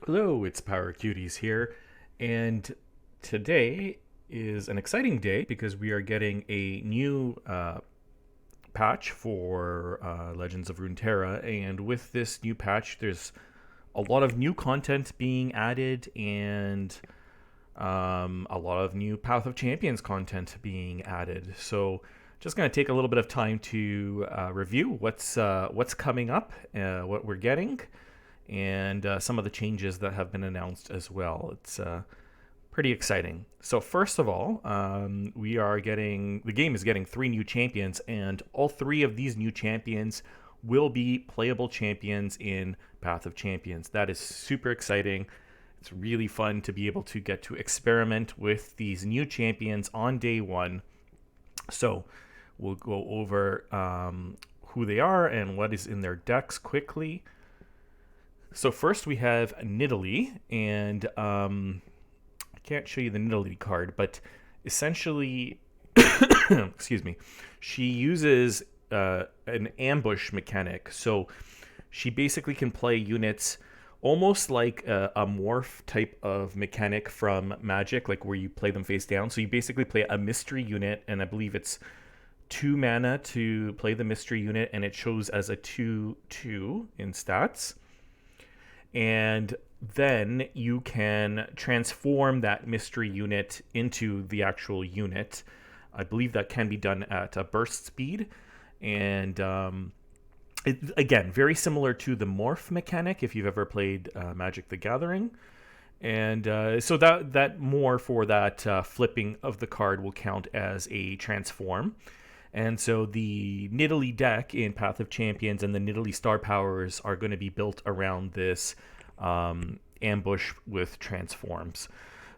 Hello, it's Power Cuties here, and today is an exciting day because we are getting a new patch for Legends of Runeterra, and with this new patch, there's a lot of new content being added and a lot of new Path of Champions content being added. So, just going to take a little bit of time to review what's coming up, what we're getting, and some of the changes that have been announced as well. It's pretty exciting. So first of all, the game is getting three new champions, and all three of these new champions will be playable champions in Path of Champions. That is super exciting. It's really fun to be able to get to experiment with these new champions on day one. So we'll go over who they are and what is in their decks quickly. So first we have Nidalee, and I can't show you the Nidalee card, but essentially, excuse me, she uses an ambush mechanic. So she basically can play units almost like a morph type of mechanic from Magic, like where you play them face down. So you basically play a mystery unit, and I believe it's 2 mana to play the mystery unit, and it shows as a 2/2 in stats. And then you can transform that mystery unit into the actual unit. I believe that can be done at a burst speed. And again, very similar to the morph mechanic if you've ever played Magic the Gathering. And so that more for that flipping of the card will count as a transform. And so the Nidalee deck in Path of Champions and the Nidalee Star Powers are going to be built around this ambush with transforms.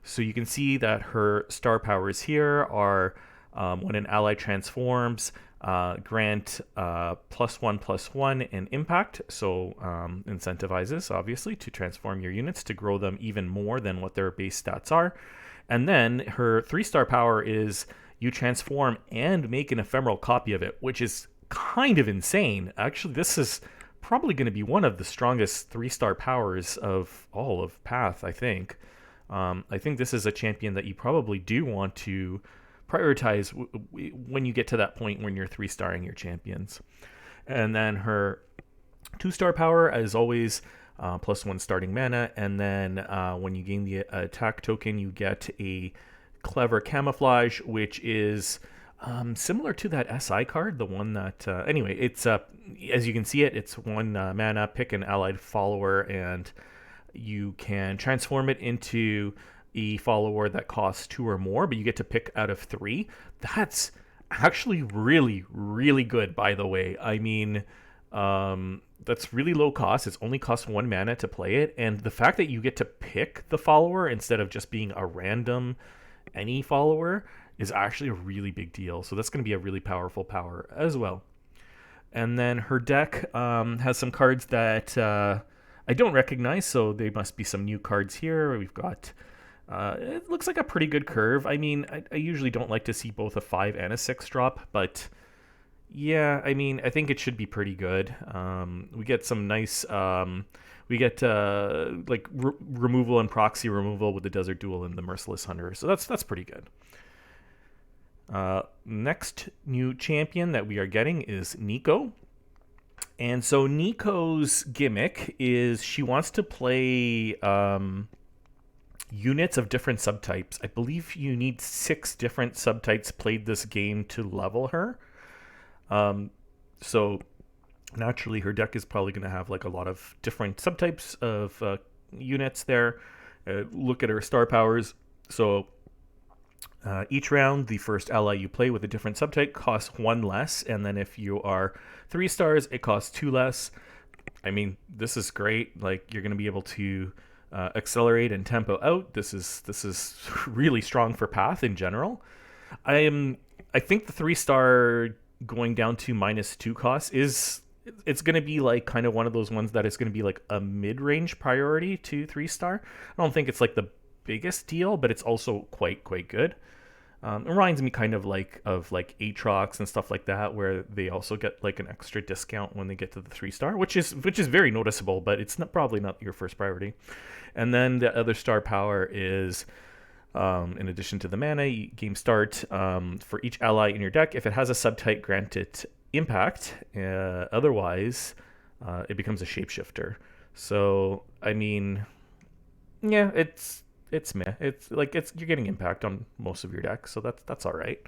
So you can see that her Star Powers here are when an ally transforms, grant +1/+1 in impact. So incentivizes, obviously, to transform your units to grow them even more than what their base stats are. And then her 3-star power is you transform and make an ephemeral copy of it, which is kind of insane. Actually, this is probably going to be one of the strongest 3-star powers of all of Path, I think. I think this is a champion that you probably do want to prioritize when you get to that point when you're 3-starring your champions. And then her 2-star power, as always, +1 starting mana. And then when you gain the attack token, you get a Clever Camouflage, which is similar to that SI card, the one that anyway, it's as you can see it's 1 mana, pick an allied follower, and you can transform it into a follower that costs 2 or more, but you get to pick out of 3. That's actually really, really good, by the way. I mean, that's really low cost. It's only costs 1 mana to play it, and the fact that you get to pick the follower instead of just being a random any follower is actually a really big deal. So that's going to be a really powerful power as well. And then her deck has some cards that I don't recognize, so they must be some new cards here. We've got it looks like a pretty good curve. I mean, I usually don't like to see both a 5 and a 6 drop, but yeah, I mean, I think it should be pretty good. We get some nice we get removal and proxy removal with the Desert Duel and the Merciless Hunter. So that's pretty good. Next new champion that we are getting is Neeko. And so Neeko's gimmick is she wants to play units of different subtypes. I believe you need 6 different subtypes played this game to level her. So naturally her deck is probably going to have like a lot of different subtypes of units there. Look at her star powers. So each round, the first ally you play with a different subtype costs 1 less, and then if you are 3 stars, it costs 2 less. I mean, this is great. Like, you're going to be able to accelerate and tempo out. This is really strong for Path in general. I think the 3-star going down to -2 costs it's going to be like kind of one of those ones that is going to be like a mid-range priority to 3-star. I don't think it's like the biggest deal, but it's also quite good. It reminds me kind of like Aatrox and stuff like that, where they also get like an extra discount when they get to the 3-star, which is very noticeable, but it's probably not your first priority. And then the other star power is, in addition to the mana, game start, for each ally in your deck, if it has a subtype, grant it impact. Otherwise, it becomes a shapeshifter. So I mean, yeah, it's meh. It's like you're getting impact on most of your decks, so that's all right.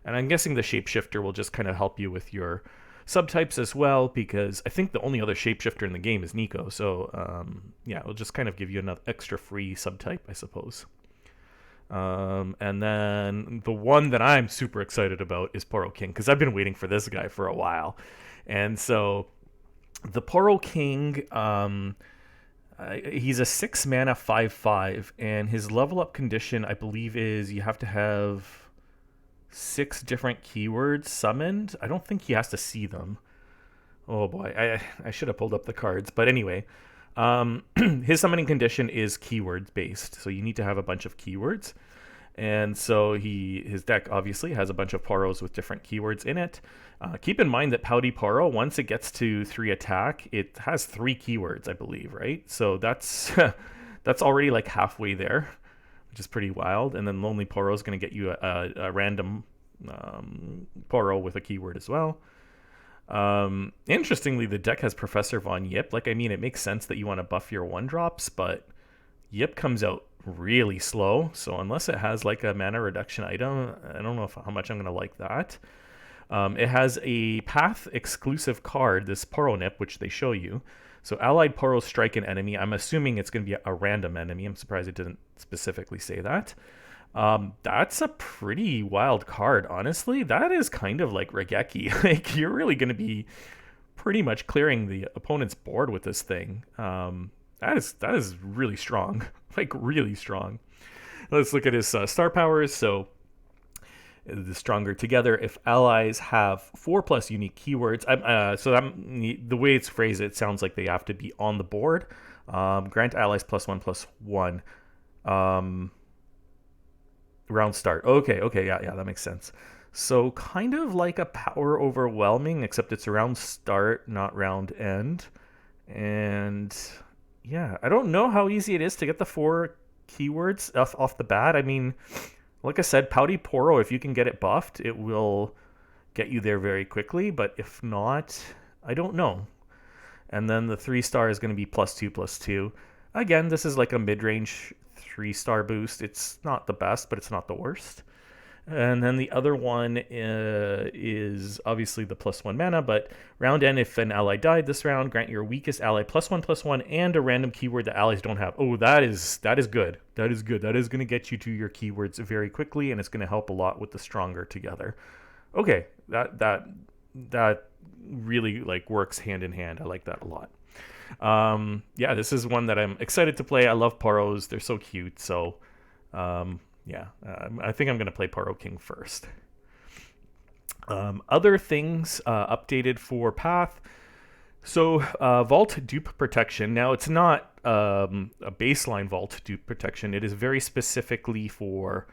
And I'm guessing the shapeshifter will just kind of help you with your subtypes as well, because I think the only other shapeshifter in the game is Neeko. So yeah, it'll just kind of give you another extra free subtype, I suppose. And then the one that I'm super excited about is Poro King, because I've been waiting for this guy for a while. And so the Poro King, he's a 6 mana 5/5, and his level up condition, I believe, is you have to have 6 different keywords summoned. I don't think he has to see them. Oh boy, I should have pulled up the cards. But anyway, his summoning condition is keywords based, so you need to have a bunch of keywords. And so his deck obviously has a bunch of Poros with different keywords in it. Keep in mind that Pouty Poro, once it gets to 3 attack, it has 3 keywords, I believe, right? So that's that's already like halfway there, which is pretty wild. And then Lonely Poro is going to get you a random Poro with a keyword as well. Interestingly, the deck has Professor Von Yip. Like, I mean, it makes sense that you want to buff your 1-drops, but Yip comes out really slow. So unless it has like a mana reduction item, I don't know how much I'm going to like that. It has a path exclusive card, this Poro Nip, which they show you. So allied Poros strike an enemy. I'm assuming it's going to be a random enemy. I'm surprised it didn't specifically say that. That's a pretty wild card, honestly. That is kind of like Regeki. Like, you're really going to be pretty much clearing the opponent's board with this thing. That is really strong. Like, really strong. Let's look at his star powers. So the stronger together if allies have 4+ unique keywords. The way it's phrased, it sounds like they have to be on the board. Grant allies +1/+1. Round start. Okay, yeah, that makes sense. So kind of like a power overwhelming, except it's round start, not round end. And yeah, I don't know how easy it is to get the 4 keywords off the bat. I mean, like I said, Pouty Poro, if you can get it buffed, it will get you there very quickly. But if not, I don't know. And then the 3-star is going to be +2/+2. Again, this is like a mid-range 3-star boost. It's not the best, but it's not the worst. And then the other one is obviously the +1 mana, but round end, if an ally died this round, grant your weakest ally +1/+1 and a random keyword that allies don't have. Oh, that is good. That is good. That is going to get you to your keywords very quickly, and it's going to help a lot with the stronger together. Okay, that really like works hand in hand. I like that a lot. Yeah, this is one that I'm excited to play. I love Poros. They're so cute. So yeah, I think I'm going to play Poro King first. Other things updated for Path. So Vault Dupe Protection. Now, it's not a baseline Vault Dupe Protection. It is very specifically for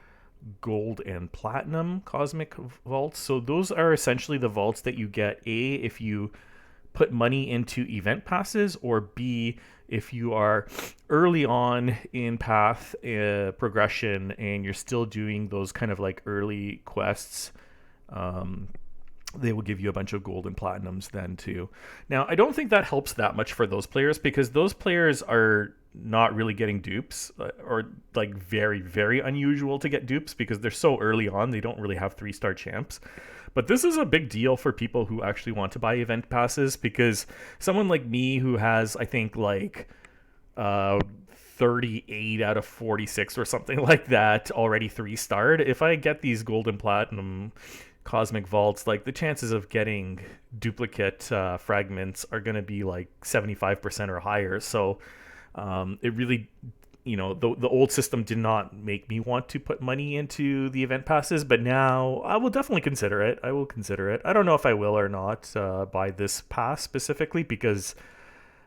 Gold and Platinum Cosmic Vaults. So those are essentially the vaults that you get, A, if you put money into event passes, or B, if you are early on in path progression and you're still doing those kind of like early quests, they will give you a bunch of gold and platinums then too. Now, I don't think that helps that much for those players, because those players are not really getting dupes, or like very, very unusual to get dupes because they're so early on. They don't really have 3-star champs. But this is a big deal for people who actually want to buy event passes, because someone like me who has, I think, like 38 out of 46 or something like that already 3-starred, if I get these gold and platinum cosmic vaults, like the chances of getting duplicate fragments are going to be like 75% or higher. So it really, the old system did not make me want to put money into the event passes, but now I will definitely consider it. I will consider it. I don't know if I will or not buy this pass specifically, because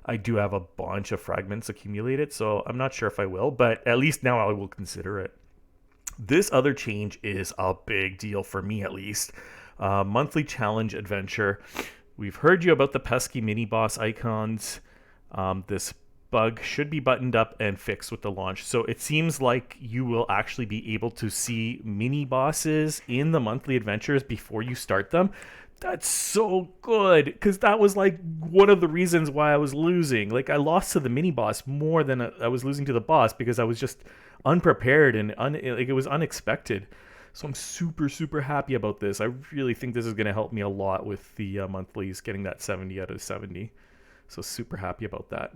I do have a bunch of fragments accumulated, so I'm not sure if I will, but at least now I will consider it. This other change is a big deal for me, at least. Monthly challenge adventure. We've heard you about the pesky mini boss icons. This bug should be buttoned up and fixed with the launch. So it seems like you will actually be able to see mini bosses in the monthly adventures before you start them. That's so good, because that was like one of the reasons why I was losing. Like, I lost to the mini boss more than I was losing to the boss, because I was just unprepared and like, it was unexpected. So I'm super, super happy about this. I really think this is going to help me a lot with the monthlies, getting that 70 out of 70. So super happy about that.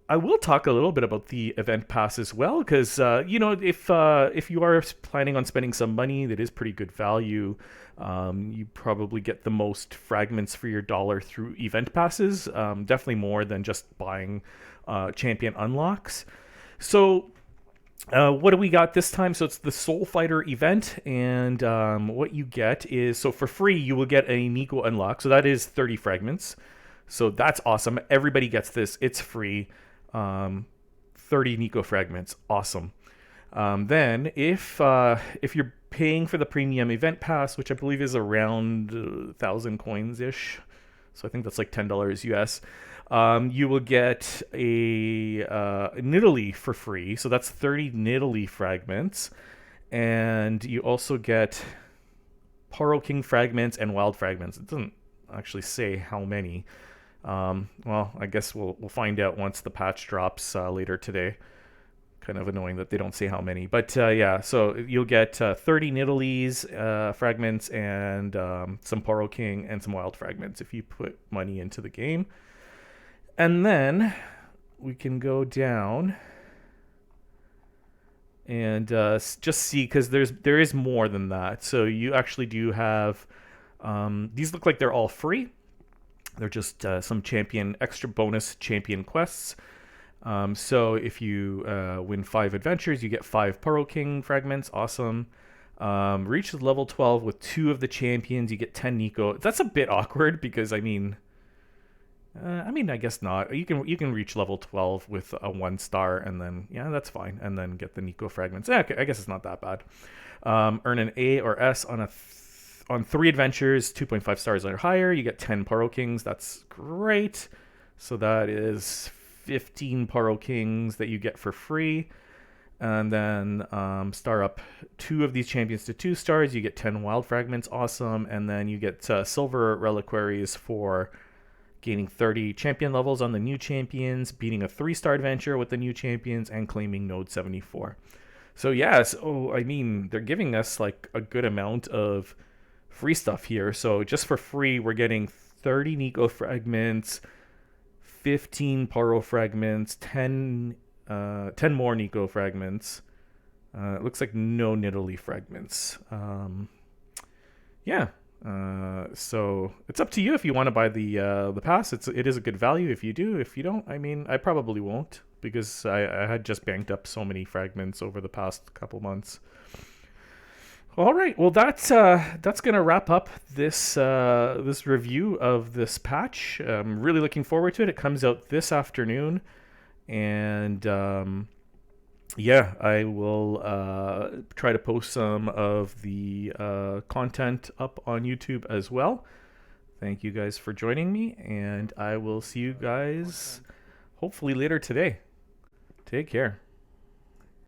I will talk a little bit about the event pass as well, because if you are planning on spending some money, that is pretty good value. You probably get the most fragments for your dollar through event passes, definitely more than just buying champion unlocks. So what do we got this time? So it's the Soul Fighter event, and what you get is, so for free you will get a Neeko unlock. So that is 30 fragments. So that's awesome. Everybody gets this. It's free. 30 Neeko fragments. Awesome. Then if you're paying for the premium event pass, which I believe is around 1,000 coins ish, so I think that's like $10 US, you will get a Nidalee for free. So that's 30 Nidalee fragments, and you also get Poro King fragments and wild fragments. It doesn't actually say how many. Well, I guess we'll find out once the patch drops later today. Kind of annoying that they don't say how many, but yeah. So you'll get 30 Nidalees fragments and some Poro King and some wild fragments if you put money into the game. And then we can go down and just see, because there is more than that. So you actually do have these look like they're all free. They're just some extra bonus champion quests. So if you win 5 adventures, you get 5 Poro King fragments. Awesome. Reach level 12 with 2 of the champions, you get 10 Neeko. That's a bit awkward, because I guess not. You can reach level 12 with a 1-star, and then yeah, that's fine, and then get the Neeko fragments. Yeah, I guess it's not that bad. Earn an A or S on 3 adventures, 2.5 stars or higher, you get 10 Poro Kings. That's great. So that is 15 Poro Kings that you get for free. And then star up 2 of these champions to 2 stars, you get 10 wild fragments. Awesome. And then you get silver reliquaries for gaining 30 champion levels on the new champions, beating a 3-star adventure with the new champions, and claiming node 74. So yeah, they're giving us like a good amount of free stuff here. So just for free, we're getting 30 Neeko fragments, 15 Poro fragments, 10 more Neeko fragments. It looks like no Nidalee fragments. Yeah. So it's up to you if you want to buy the pass. It is a good value if you do. If you don't, I probably won't, because I had just banked up so many fragments over the past couple months. All right, well that's gonna wrap up this review of this patch. I'm really looking forward to it. It comes out this afternoon, and yeah, I will try to post some of the content up on YouTube as well. Thank you guys for joining me, and I will see you guys hopefully later today. Take care.